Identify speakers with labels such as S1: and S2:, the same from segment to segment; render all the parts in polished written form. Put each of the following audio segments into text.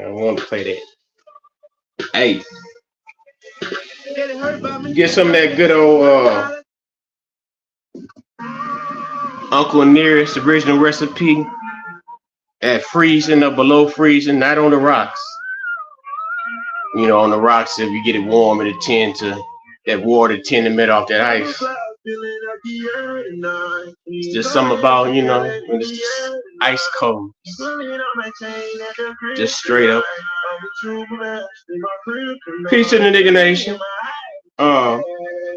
S1: I want to play that. Hey, get some of that good old Uncle Nearest original recipe at freezing or below freezing, not on the rocks. You know, on the rocks, if you get it warm, it'll tend to, that water tend to melt off that ice. It's just something about, you know, when it's just ice cold. Just straight up. Peace to the nigga nation. I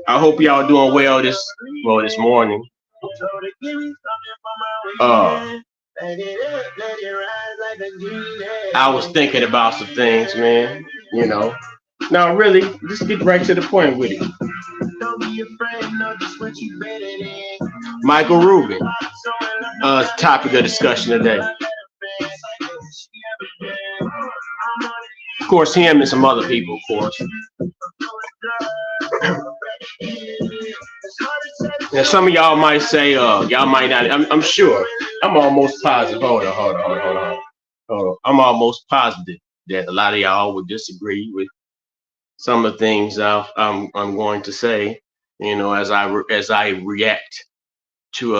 S1: hope y'all doing well this morning. I was thinking about some things, man. You know. Now, really, just get right to the point with it. Micheal Rubin, topic of discussion today. Of course, him and some other people, of course. Now, some of y'all might say, y'all might not. I'm sure. I'm almost positive. Hold on. I'm almost positive that a lot of y'all would disagree with some of the things I'm going to say. You know, as I react to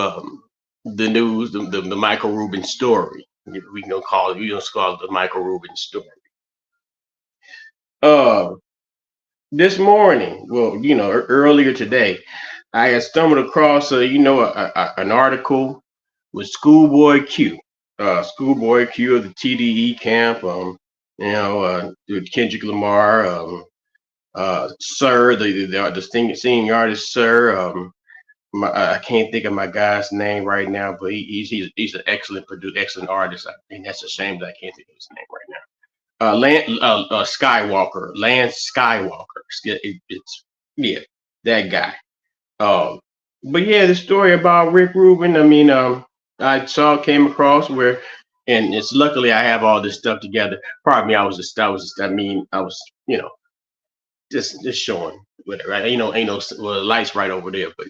S1: the news, the Micheal Rubin story. We can call it the Micheal Rubin story. This morning, well, you know, earlier today, I had stumbled across an article with Schoolboy Q of the TDE camp, Kendrick Lamar, Sir, the singing artist, Sir. I can't think of my guy's name right now, but he's an excellent producer, excellent artist. And that's a shame that I can't think of his name right now. Lance Skywalker. It's that guy. But yeah, the story about Rick Rubin. I mean, came across where, and it's luckily I have all this stuff together. Pardon me, I was just showing whatever. Right? Ain't no lights right over there, but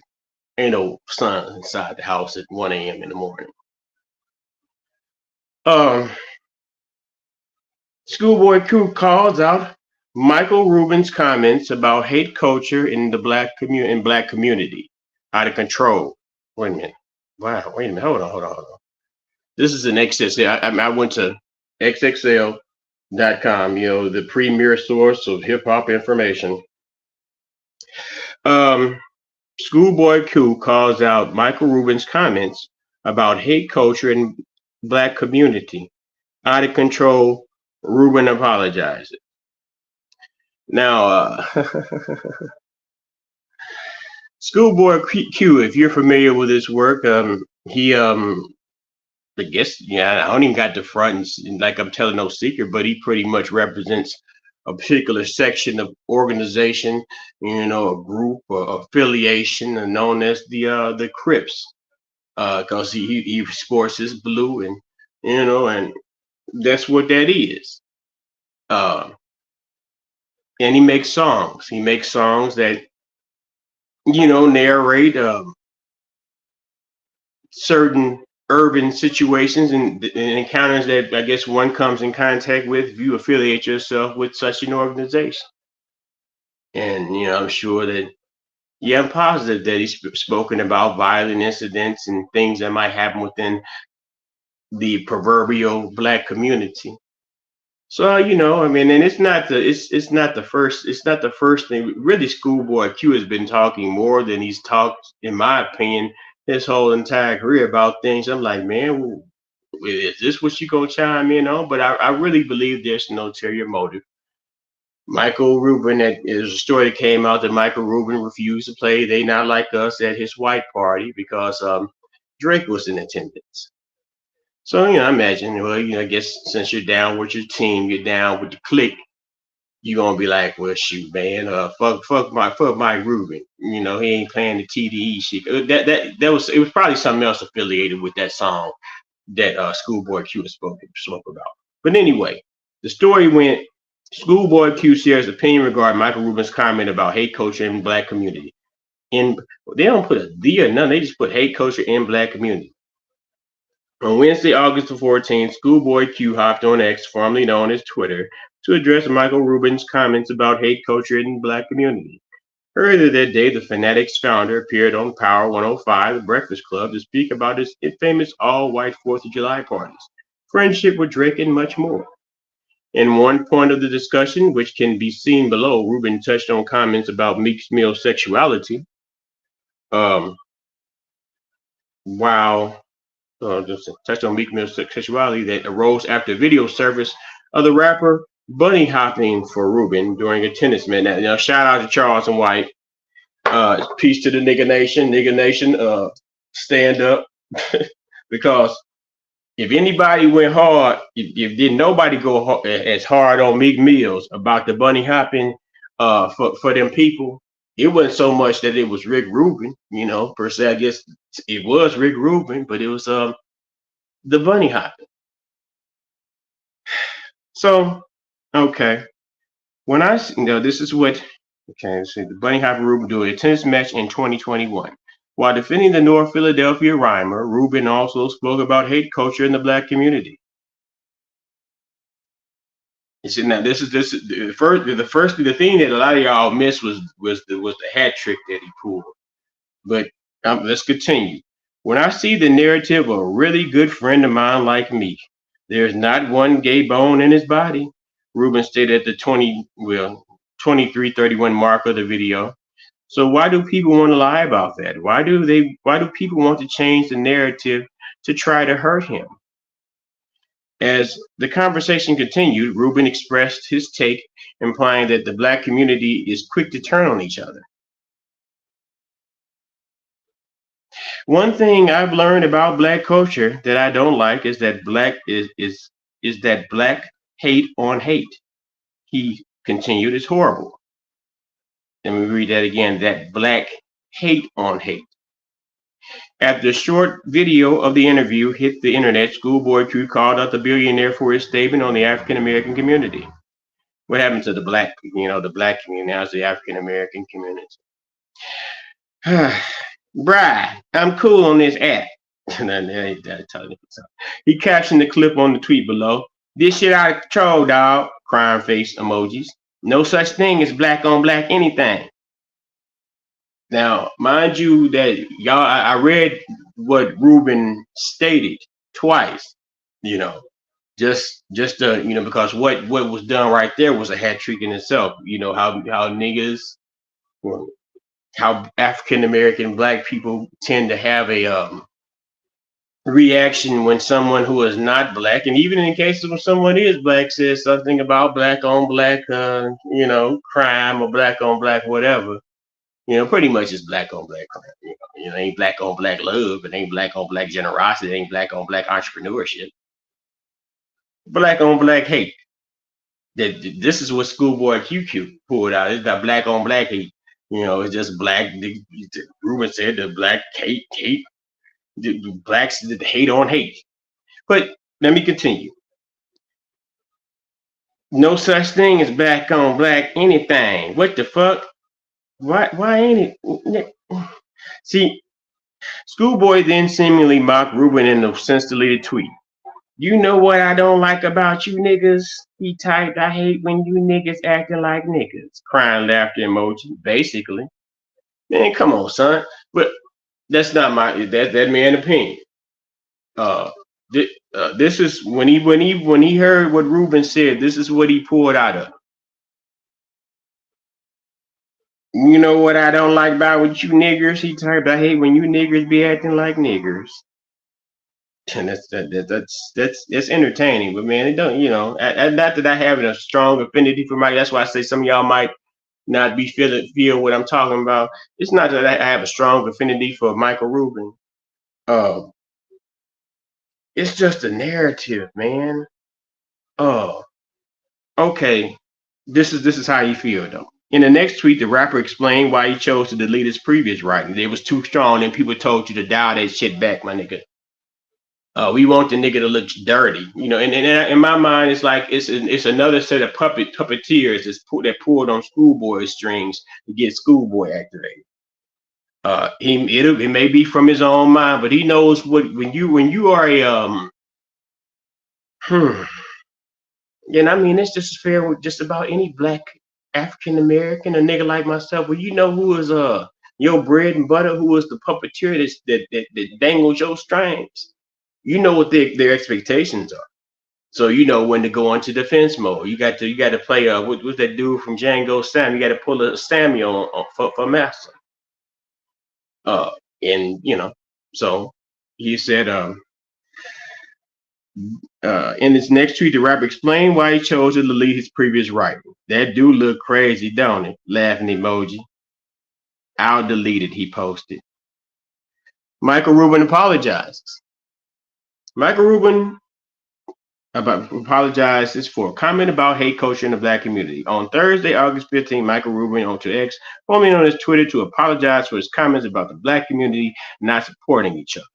S1: ain't no sun inside the house at 1 a.m. in the morning. Schoolboy Q calls out Micheal Rubin's comments about hate culture in the black community out of control. Wait a minute. Wow. Wait a minute. Hold on. This is an XXL. I went to xxl.com, you know, the premier source of hip hop information. Schoolboy Q calls out Micheal Rubin's comments about hate culture in black community out of control. Rubin apologized. Now, Schoolboy Q, if you're familiar with his work, he, I guess, I don't even got the front, like I'm telling no secret, but he pretty much represents a particular section of organization, you know, a group or affiliation known as the Crips, because he sports his blue, and you know, and that's what that is. And he makes songs. He makes songs that, you know, narrate certain urban situations and encounters that I guess one comes in contact with if you affiliate yourself with such an organization. And, you know, I'm sure that, I'm positive that he's spoken about violent incidents and things that might happen within the proverbial black community. So, you know, I mean, and it's not the first thing. Really, Schoolboy Q has been talking more than he's talked, in my opinion, his whole entire career about things. I'm like, man, is this what you gonna chime in on? But I really believe there's no ulterior motive. Micheal Rubin, that is a story that came out that Micheal Rubin refused to play They Not Like Us at his white party because Drake was in attendance. So, you know, I imagine, well, you know, I guess since you're down with your team, you're down with the clique, you're gonna be like, well, shoot, man, fuck Mike Rubin. You know, he ain't playing the TDE shit. It was probably something else affiliated with that song that Schoolboy Q spoke about. But anyway, the story went, Schoolboy Q shares opinion regarding Micheal Rubin's comment about hate culture in black community. They don't put a D or none, they just put hate culture in black community. On Wednesday, August the 14th, Schoolboy Q hopped on X, formerly known as Twitter, to address Micheal Rubin's comments about hate culture in the black community. Earlier that day, the Fanatics founder appeared on Power 105, The Breakfast Club, to speak about his infamous all-white 4th of July parties, friendship with Drake, and much more. In one point of the discussion, which can be seen below, Rubin touched on comments about Meek Mill's sexuality, um, while just touched on Meek Mill's sexuality that arose after video service of the rapper bunny hopping for Rubin during a tennis match. Now, shout out to Charles and White. Peace to the nigga nation. Nigga nation, stand up. Because if anybody went hard, if did nobody go as hard on Meek Mills about the bunny hopping for them people, it wasn't so much that it was Rick Rubin, per se. I guess it was Rick Rubin, but it was the bunny hopping. So, okay. When this is what, let's see, the bunny hopping Rubin doing a tennis match in 2021. While defending the North Philadelphia rhymer, Rubin also spoke about hate culture in the black community. He said, "Now this is the first the thing that a lot of y'all missed was the hat trick that he pulled." But let's continue. When I see the narrative of a really good friend of mine like me, there's not one gay bone in his body. Rubin stated at the 23:31 mark of the video. So why do people want to lie about that? Why do people want to change the narrative to try to hurt him? As the conversation continued, Rubin expressed his take, implying that the black community is quick to turn on each other. One thing I've learned about black culture that I don't like is that black hate on hate. He continued, is horrible. Let me read that again. That black hate on hate. After the short video of the interview hit the internet, Schoolboy Q called out the billionaire for his statement on the African American community. What happened to the black community? Now it's the African American community. Bruh, I'm cool on this app. He captioned the clip on the tweet below. This shit out of control, dog. Crying face emojis. No such thing as black on black anything. Now, mind you that y'all, I read what Rubin stated twice, just because what was done right there was a hat trick in itself. How niggas, how African American black people tend to have a reaction when someone who is not black, and even in cases when someone is black, says something about black on black, crime or black on black whatever. Pretty much it's black on black crime. It ain't black on black love. It ain't black on black generosity. It ain't black on black entrepreneurship. Black on black hate. This is what Schoolboy QQ pulled out. It's got black on black hate. It's just black. Rubin said the black hate. The blacks the hate on hate. But let me continue. No such thing as black on black anything. What the fuck? Why ain't it? See, Schoolboy then seemingly mocked Rubin in the since-deleted tweet. You know what I don't like about you niggas? He typed, I hate when you niggas acting like niggas. Crying laughter emoji, basically. Man, come on, son. But that's not that man's opinion. This is when he heard what Rubin said, this is what he pulled out of. You know what I don't like about with you niggers? He typed, I hate when you niggers be acting like niggers. And that's entertaining, but man, it don't, not that I have a strong affinity for Mike. That's why I say some of y'all might not be feel what I'm talking about. It's not that I have a strong affinity for Micheal Rubin. It's just a narrative, man. Okay. This is how you feel though. In the next tweet, the rapper explained why he chose to delete his previous writing. It was too strong, and people told you to dial that shit back, my nigga. We want the nigga to look dirty, and in my mind, it's like it's another set of puppeteers that pulled on Schoolboy strings to get Schoolboy activated. It may be from his own mind, but he knows what when you are a hmm, and I mean it's just fair with just about any black African American, a nigga like myself. Well, you know who is your bread and butter, who is the puppeteer that dangles your strings. You know what their expectations are. So you know when to go into defense mode. You got to play what's that dude from Django Sam? You got to pull a Samuel for master. Uh, and you know, so he said in his next tweet, the rapper explained why he chose to delete his previous writing. That dude look crazy, don't it? Laughing emoji. I'll delete it. He posted. Micheal Rubin apologizes. Micheal Rubin apologizes for a comment about hate culture in the black community. On Thursday, August 15th, Micheal Rubin onto X, formerly known as Twitter, to apologize for his comments about the black community not supporting each other.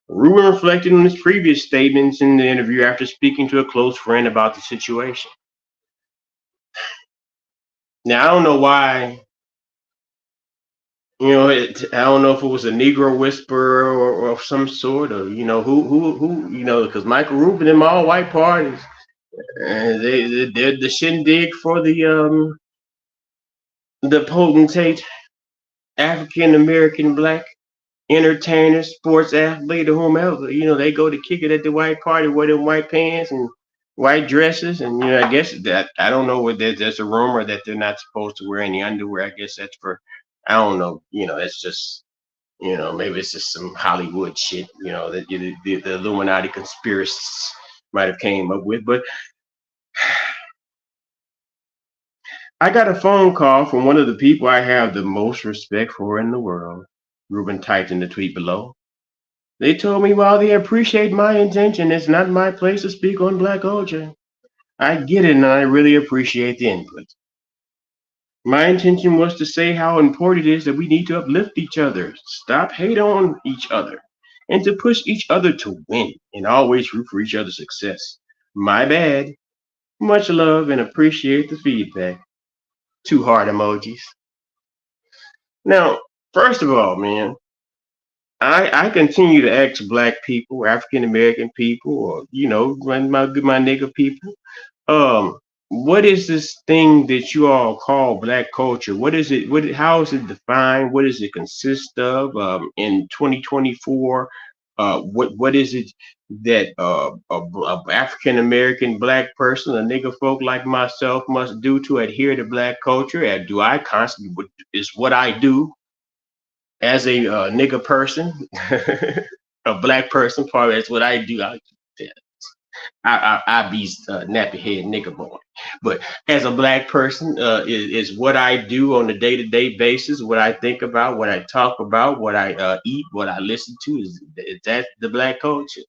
S1: Rubin reflected on his previous statements in the interview after speaking to a close friend about the situation. Now, I don't know why, I don't know if it was a Negro whisperer or of some sort, or, because Micheal Rubin and all white parties, they did the shindig for the potentate African American black entertainer, sports athlete, or whomever. They go to kick it at the white party, wear them white pants and white dresses, and I guess that I don't know what there's a rumor that they're not supposed to wear any underwear. I guess that's for I don't know. That's just maybe it's just some Hollywood shit. That the Illuminati conspiracists might have came up with, but. I got a phone call from one of the people I have the most respect for in the world. Rubin typed in the tweet below. They told me while they appreciate my intention, it's not my place to speak on black culture. I get it and I really appreciate the input. My intention was to say how important it is that we need to uplift each other, stop hate on each other, and to push each other to win and always root for each other's success. My bad. Much love and appreciate the feedback. 2 heart emojis. Now, first of all, man, I continue to ask black people, African American people, or my nigga people, um, what is this thing that you all call black culture? What is it? How is it defined? What does it consist of? In 2024, what is it that a African American black person, a nigga folk like myself, must do to adhere to black culture? And do I constantly is what I do as a nigga person, a black person, probably that's what I do. I be nappy head nigga boy, but as a black person, is what I do on a day-to-day basis, what I think about, what I talk about, what I eat, what I listen to. Is that the black culture?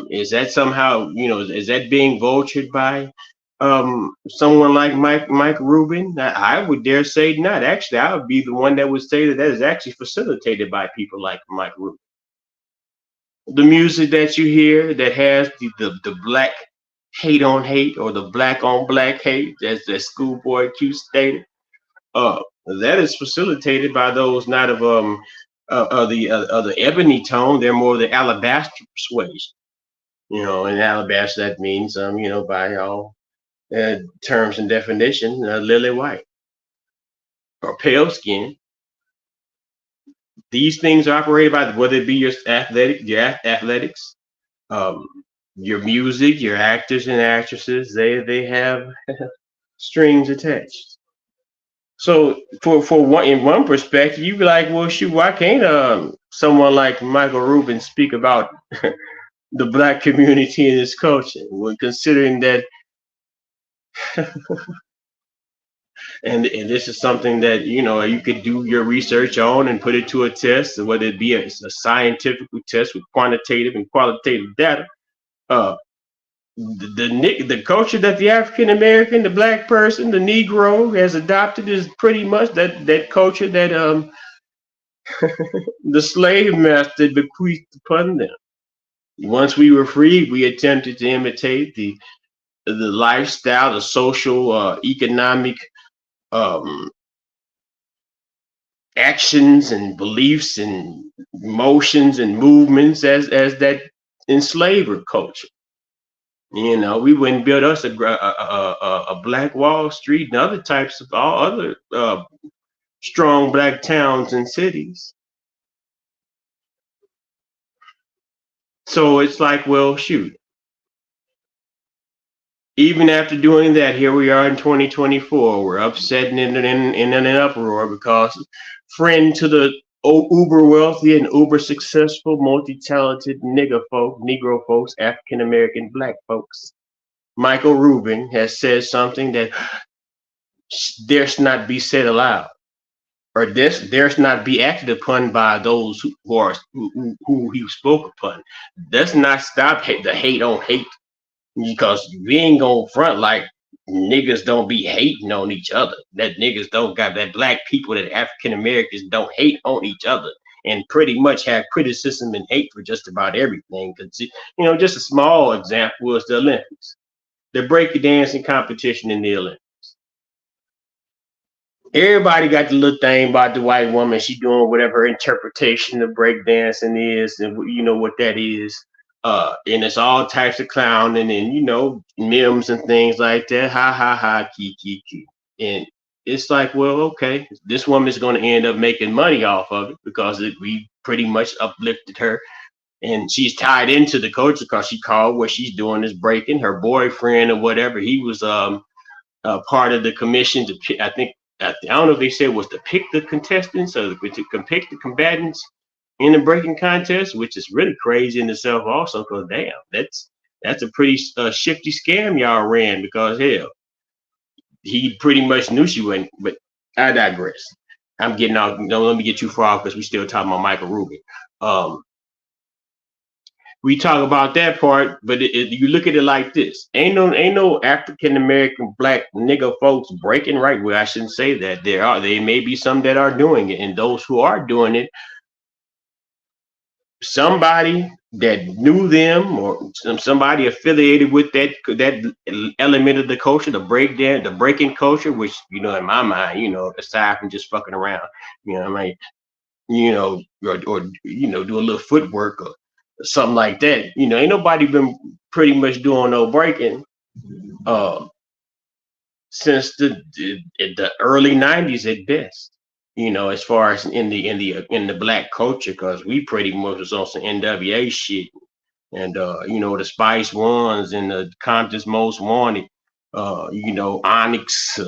S1: Is that somehow, is that being vultured by someone like Mike Rubin? I would dare say not. Actually, I would be the one that would say that is actually facilitated by people like Mike Rubin. The music that you hear that has the black hate on hate, or the black on black hate, as that Schoolboy Q stated, that is facilitated by those not of the ebony tone. They're more the alabaster persuasion. In alabaster that means by all terms and definition, lily white or pale skin. These things are operated by whether it be your athletics, um, your music, your actors and actresses. They have strings attached. So for one, in one perspective, you be like, well, shoot, why can't someone like Micheal Rubin speak about the black community and its culture? When considering that, and this is something that you could do your research on and put it to a test, whether it be a scientific test with quantitative and qualitative data. Uh, the culture that the African American, the black person, the Negro has adopted is pretty much that culture that the slave master bequeathed upon them. Once we were free, we attempted to imitate the lifestyle, the social, economic, um, actions and beliefs and motions and movements as that enslaver culture. You know, we wouldn't build us a Black Wall Street and other types of all other strong Black towns and cities. So it's like, well, shoot. Even after doing that, here we are in 2024. We're upset and in an uproar because friend to the uber wealthy and uber successful, multi-talented Negro folks, African American Black folks, Micheal Rubin has said something that dares not be said aloud, or this dares not be acted upon by those who he spoke upon. Does not stop the hate on hate, because we ain't gonna front like niggas don't be hating on each other. That niggas don't got that black people, that African Americans don't hate on each other and pretty much have criticism and hate for just about everything. Cause just a small example was the Olympics, the breakdancing competition in the Olympics. Everybody got the little thing about the white woman. She doing whatever her interpretation of breakdancing is, and you know what that is. And it's all types of clowning and memes and things like that. Ha ha ha, key. And it's like, well, okay, this woman is going to end up making money off of it because we pretty much uplifted her, and she's tied into the culture because she called what she's doing is breaking. Her boyfriend or whatever, he was part of the commission to pick, I don't know if they said was to pick the contestants or to pick the combatants in the breaking contest, which is really crazy in itself also, because damn, that's a pretty shifty scam y'all ran, because hell, he pretty much knew she wouldn't. But I digress. I'm getting off. Don't let me get too far because we still talking about Micheal Rubin. We talk about that part, but you look at it like this: ain't no African American Black nigga folks breaking right. Well, I shouldn't say that. There may be some that are doing it, and those who are doing it, somebody that knew them or somebody affiliated with that element of the culture, the breakdown, the breaking culture, which in my mind, aside from just fucking around, what I mean, or do a little footwork or something like that. Ain't nobody been pretty much doing no breaking since the early '90s at best. As far as in the Black culture, because we pretty much was on some NWA shit, and the Spice Ones and the Compton's Most Wanted, Onyx,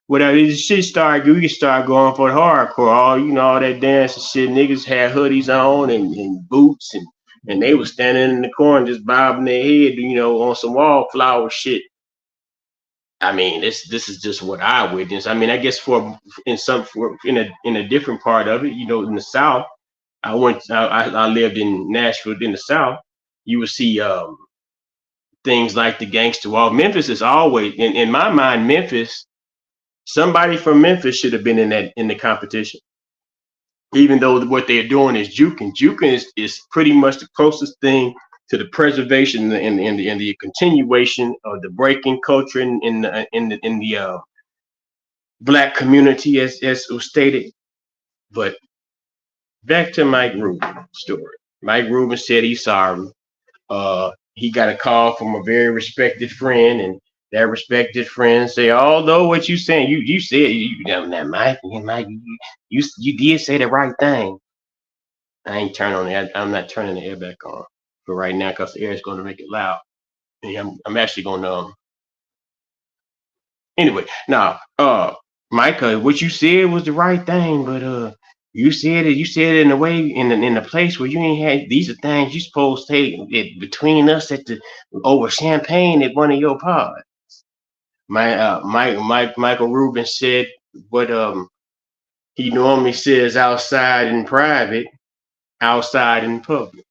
S1: whatever. This shit we start going for the hardcore, all that dance and shit. Niggas had hoodies on and boots, and they was standing in the corner just bobbing their head, on some wallflower shit. I mean, this is just what I witnessed. I mean, I guess in a different part of it, in the South, I lived in Nashville in the South. You would see things like the gangster wall. Memphis is always, in my mind, somebody from Memphis should have been in the competition. Even though what they're doing is juking. Juking is pretty much the closest thing to the preservation and the continuation of the breaking culture in the Black community, as was stated. But back to Mike Rubin's story. Mike Rubin said he's sorry. He got a call from a very respected friend, and that respected friend say, although what you saying, you said Mike, you did say the right thing. I ain't turning on the air. I'm not turning the air back on for right now because the air is going to make it loud. And I'm actually going to anyway. Now, Micah, what you said was the right thing, but you said it in a way in a place where you ain't had. These are things you supposed to take it between us over champagne at one of your pods. Micheal Rubin said what he normally says outside in private, outside in public.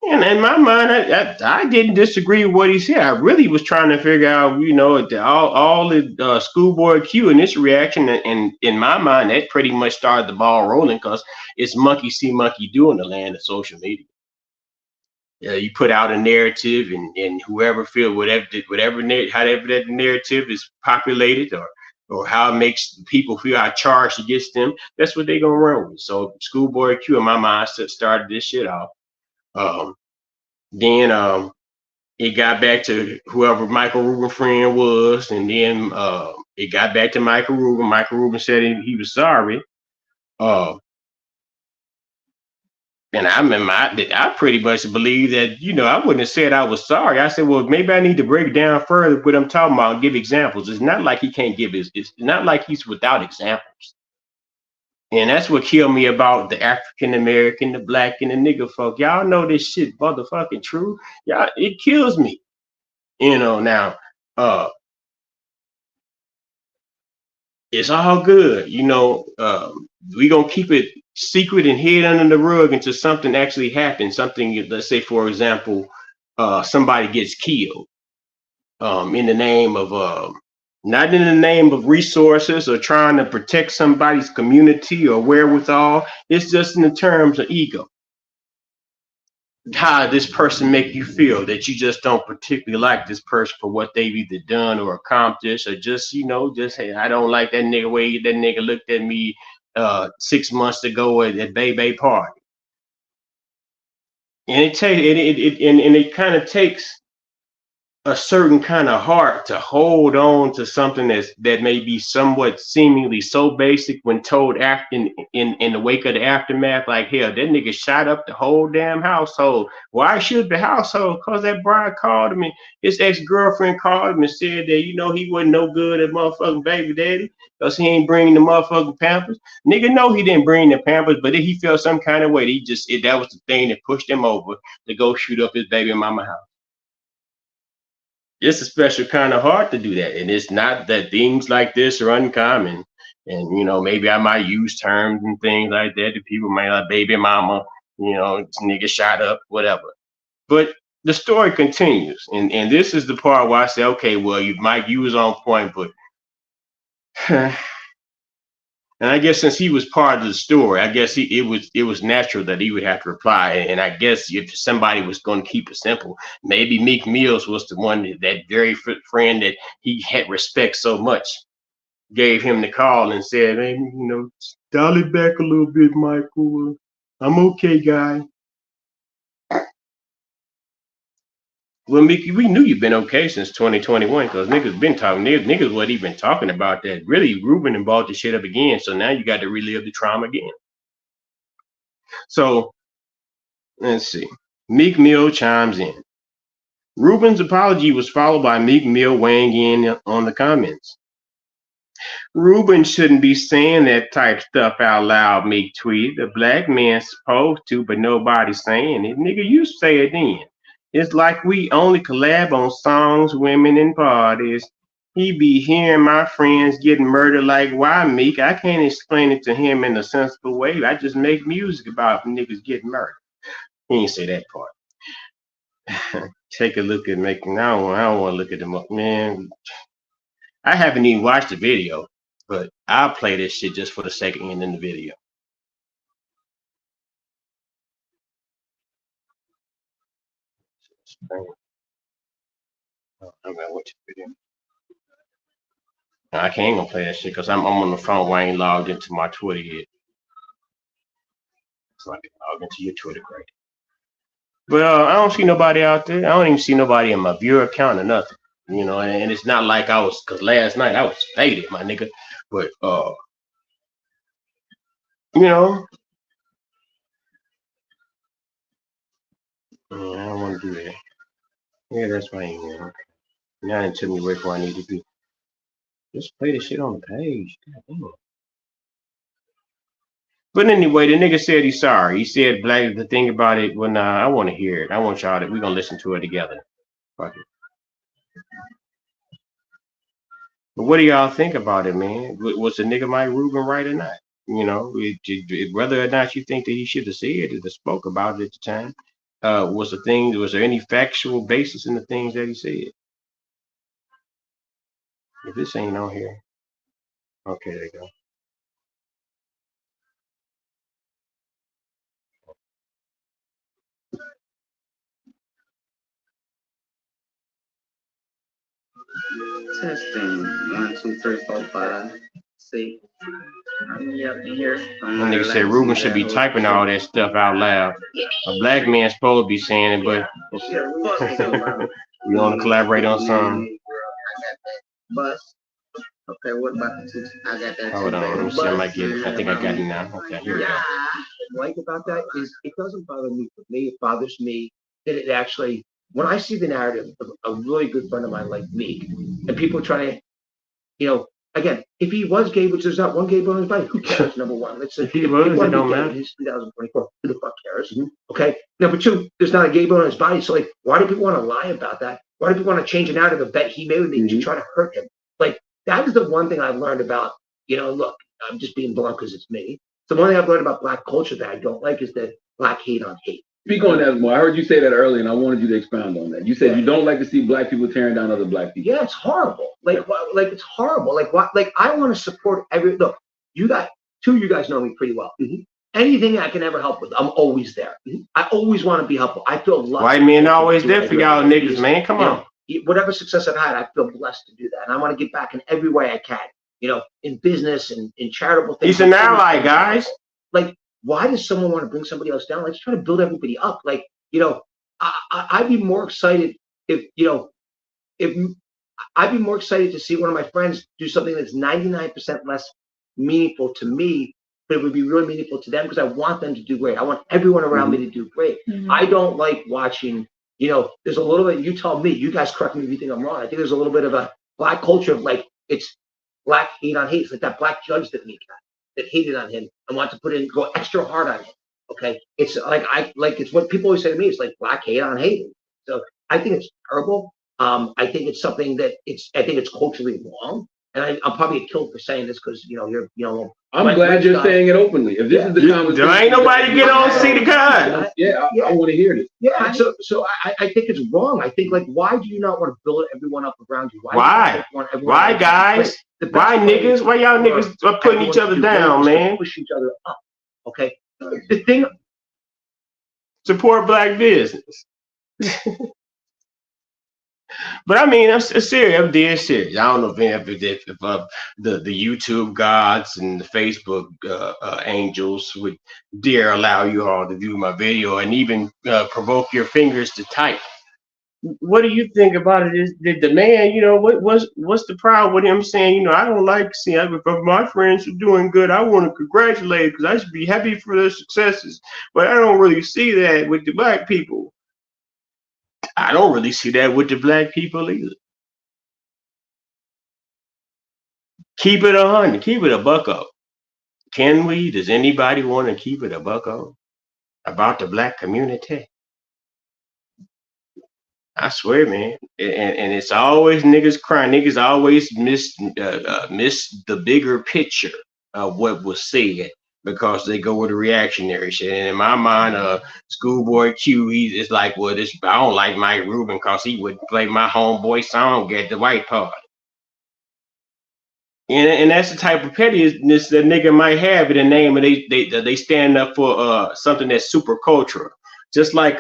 S1: And in my mind, I didn't disagree with what he said. I really was trying to figure out, all the schoolboy Q and this reaction. And in my mind, that pretty much started the ball rolling because it's monkey see, monkey do in the land of social media. You put out a narrative, and whoever feel however that narrative is populated or or how it makes people feel how charged against them, that's what they gonna run with. So Schoolboy Q in my mindset started this shit off. Um, then it got back to whoever Micheal Rubin friend was, and then it got back to Micheal Rubin. Micheal Rubin said he was sorry. Uh, and I pretty much believe that, I wouldn't have said I was sorry. I said, well, maybe I need to break it down further what I'm talking about and give examples. It's not like he can't give it's not like he's without examples. And that's what killed me about the African American, the black, and the nigga folk. Y'all know this shit motherfucking true. Y'all, it kills me. Now, uh, it's all good. We gonna keep it secret and hid under the rug until something actually happens. Something, let's say, for example, somebody gets killed in the name of not in the name of resources or trying to protect somebody's community or wherewithal. It's just in the terms of ego. How this person make you feel that you just don't particularly like this person for what they've either done or accomplished, or just just, hey, I don't like that nigga way that nigga looked at me 6 months ago at Bay party. And it kind of takes a certain kind of heart to hold on to something that may be somewhat seemingly so basic when told after in the wake of the aftermath. Like, hell, that nigga shot up the whole damn household. Why should the household? Because that bride called him, and his ex-girlfriend called him and said that he wasn't no good at motherfucking baby daddy because he ain't bringing the motherfucking pampers. Nigga, no, he didn't bring the pampers, but he felt some kind of way. That was the thing that pushed him over to go shoot up his baby mama house. It's a special kind of heart to do that. And it's not that things like this are uncommon. And, maybe I might use terms and things like that that people might like baby mama, nigga shot up, whatever. But the story continues. And this is the part where I say, okay, well, you was on point, but and I guess since he was part of the story, I guess it was natural that he would have to reply. And I guess if somebody was going to keep it simple, maybe Meek Mills was the one that very friend that he had respect so much gave him the call and said, "Hey, dial it back a little bit, Michael. I'm okay, guy." Well, Mickey, we knew you've been okay since 2021 because niggas been talking. Niggas what he been talking about that. Really, Rubin and brought the shit up again. So now you got to relive the trauma again. So let's see. Meek Mill chimes in. Rubin's apology was followed by Meek Mill weighing in on the comments. Rubin shouldn't be saying that type stuff out loud, Meek tweeted. A black man's supposed to, but nobody's saying it. Nigga, you say it then. It's like we only collab on songs, women, and parties. He be hearing my friends getting murdered like, why, Meek? I can't explain it to him in a sensible way. I just make music about niggas getting murdered. He ain't say that part. Take a look at making. I don't want to look at them. Man, I haven't even watched the video, but I'll play this shit just for the sake of ending the video. I'm gonna watch the video. I can't gonna play that shit because I'm on the phone where I ain't logged into my Twitter yet. So I can log into your Twitter, great. But I don't see nobody out there. I don't even see nobody in my viewer account or nothing. And it's not like I was, because last night I was faded, my nigga. But you know, I don't want to do that. Yeah, that's my email. Okay. Now it took me right where I need to be. Just play the shit on the page. God damn. But anyway, the nigga said he's sorry. He said, "Black, the thing about it, well, nah, I want to hear it. I want y'all to, we're going to listen to it together." Fuck it. But what do y'all think about it, man? Was the nigga Mike Rubin right or not? Whether or not you think that he should have said it or spoke about it at the time, was there any factual basis in the things that he said? If this ain't on here, okay, there you go.
S2: Testing. 1, 2, 3, 4, 5. See. Yep, in here.
S1: That nigga said Ruben should be typing all that stuff out loud. A black man's supposed to be saying it, but we want to collaborate on something.
S2: Bus. Okay, what about the two? I got that.
S1: Hold on, let me see. I might get it. I think I got it now. Okay, here we go.
S3: Like about that is it doesn't bother me. For me, it bothers me that it actually, when I see the narrative of a really good friend of mine like me, and people trying to, again, if he was gay, which there's not one gay bone in his body, who cares? Number one, let's say
S1: if he was, it don't matter.
S3: It's 2024. Who the fuck cares? Okay. Number two, there's not a gay bone in his body. So like, why do people want to lie about that? Why do people want to change a narrative of bet he made with me to try to hurt him? Like that is the one thing I've learned about. Look, I'm just being blunt because it's me. The one thing I've learned about black culture that I don't like is the black hate on hate.
S4: Speak on that more. I heard you say that earlier, and I wanted you to expound on that. You said you don't like to see black people tearing down other black people.
S3: Yeah, it's horrible. Like it's horrible. Like what? Like I want to support every. Look, you guys know me pretty well. Anything I can ever help with, I'm always there. I always want to be helpful. I feel lucky.
S1: White men always there for y'all niggas, man. Come on.
S3: Whatever success I've had, I feel blessed to do that, and I want to give back in every way I can. In business and in charitable things.
S1: He's an ally, guys.
S3: Like, why does someone want to bring somebody else down? Let's try to build everybody up. Like, I'd be more excited if I'd be more excited to see one of my friends do something that's 99% less meaningful to me, but it would be really meaningful to them because I want them to do great. I want everyone around me to do great. I don't like watching, there's a little bit, you tell me, you guys correct me if you think I'm wrong. I think there's a little bit of a black culture of like, it's black hate on hate. It's like that black judge that hated on him and want to go extra hard on him. Okay. It's it's what people always say to me. It's like black hate on hate. So I think it's terrible. I think it's something that I think it's culturally wrong. And I'll probably get killed for saying this because,
S4: I'm glad you're saying it openly. If this is the conversation.
S1: There ain't nobody get on see the gun.
S4: I want to hear this.
S3: Yeah. So I think it's wrong. I think why do you not want to build everyone up around you?
S1: Why guys? Why niggas? Why y'all niggas are putting each other down, man?
S3: Push each other up. Okay. The thing.
S1: Support black business. But I mean, I'm serious. I'm dead serious. I don't know if the YouTube gods and the Facebook angels would dare allow you all to view my video and even provoke your fingers to type. What do you think about it? Is the man, what's the problem with him saying, I don't like seeing if my friends are doing good, I want to congratulate because I should be happy for their successes. But I don't really see that with the black people. I don't really see that with the black people either. Keep it 100. Keep it a bucko. Can we? Does anybody want to keep it a bucko about the black community? I swear, man. And it's always niggas crying. Niggas always miss the bigger picture of what was said because they go with the reactionary shit. And in my mind, Schoolboy Q, it's like, well, I don't like Mike Rubin because he would play my homeboy song at the white party. And that's the type of pettiness that nigga might have in the name, and they stand up for something that's super cultural. Just like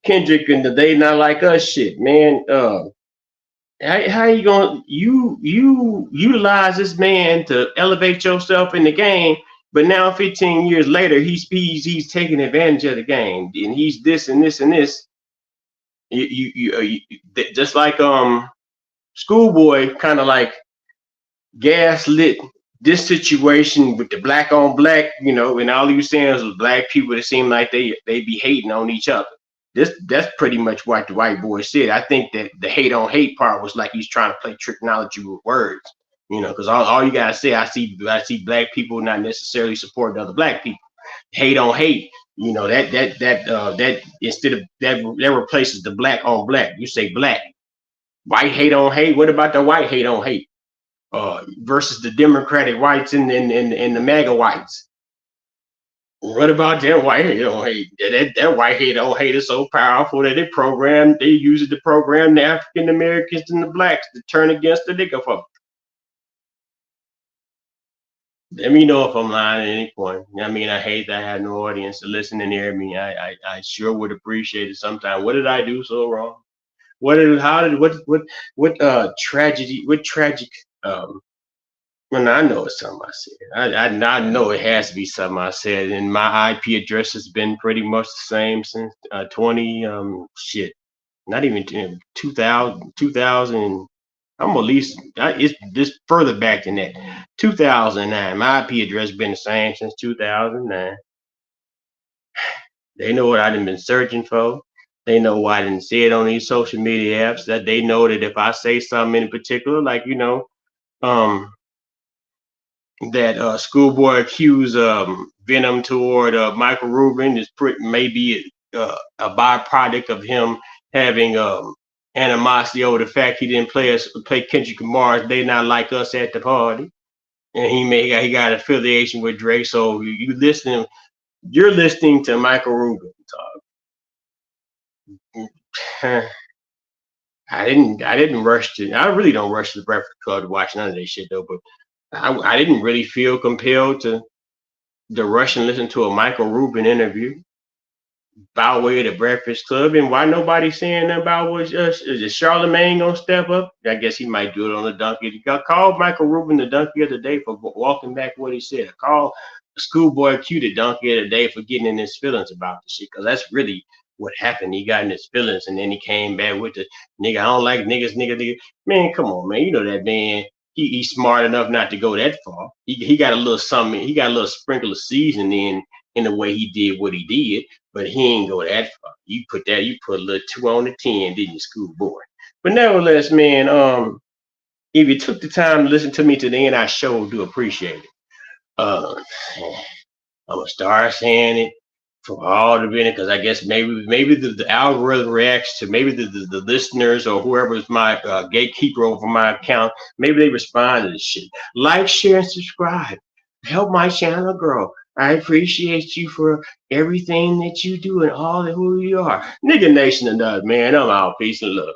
S1: Kendrick and the They Not Like Us shit, man. How you gonna you utilize this man to elevate yourself in the game, but now 15 years later he's taking advantage of the game and he's this and this and this. You just like Schoolboy kind of like gaslit this situation with the black on black, and all he was saying was black people that seem like they be hating on each other. That's pretty much what the white boy said. I think that the hate on hate part was like he's trying to play technology with words, because all you gotta say, I see black people not necessarily supporting other black people. Hate on hate, that instead of that replaces the black on black. You say black, white hate on hate. What about the white hate on hate? Versus the Democratic whites and the MAGA whites. What about that white hate on hate? That white hate on hate is so powerful that they use it to program the African Americans and the blacks to turn against the nigga folk. Let me know if I'm lying at any point. I mean, I hate that I had no audience to listen and hear me. I sure would appreciate it sometime. What did I do so wrong? tragedy, what tragic, well, I know it's something I said. I know it has to be something I said. And my IP address has been pretty much the same since 20, not even 2000. I'm at least, it's just further back than that. 2009. My IP address been the same since 2009. They know what I done been searching for. They know why I didn't see it on these social media apps. That they know that if I say something in particular, like um, that schoolboy accused Venom toward Micheal Rubin is maybe a byproduct of him having animosity over the fact he didn't play Kendrick Lamar's "They Not Like Us" at the party, and he got affiliation with Drake. So you're listening to Micheal Rubin talk. I didn't rush to. I really don't rush to the Breakfast Club to watch none of that shit though. But I didn't really feel compelled to rush and listen to a Micheal Rubin interview by way of the Breakfast Club. And why nobody saying nothing about was is Charlemagne gonna step up? I guess he might do it on the donkey. I called Micheal Rubin the donkey of the day for walking back what he said. I called Schoolboy Q the donkey of the day for getting in his feelings about the shit, because that's really what happened. He got in his feelings and then he came back with the nigga, I don't like niggas, nigga. Man, come on, man. You know that man. He's smart enough not to go that far. He got a little something. He got a little sprinkle of seasoning in the way he did what he did, but he ain't go that far. You put a little 2 on the 10, didn't you, Schoolboy? But nevertheless, man, if you took the time to listen to me to the end, I sure do appreciate it. I'm gonna start saying it for all the minute, because I guess maybe the algorithm reacts to maybe the listeners or whoever is my gatekeeper over my account. Maybe they respond to this shit. Like, share, and subscribe. Help my channel grow. I appreciate you for everything that you do and all of who you are. Nigga Nation and man, I'm out. Peace and love.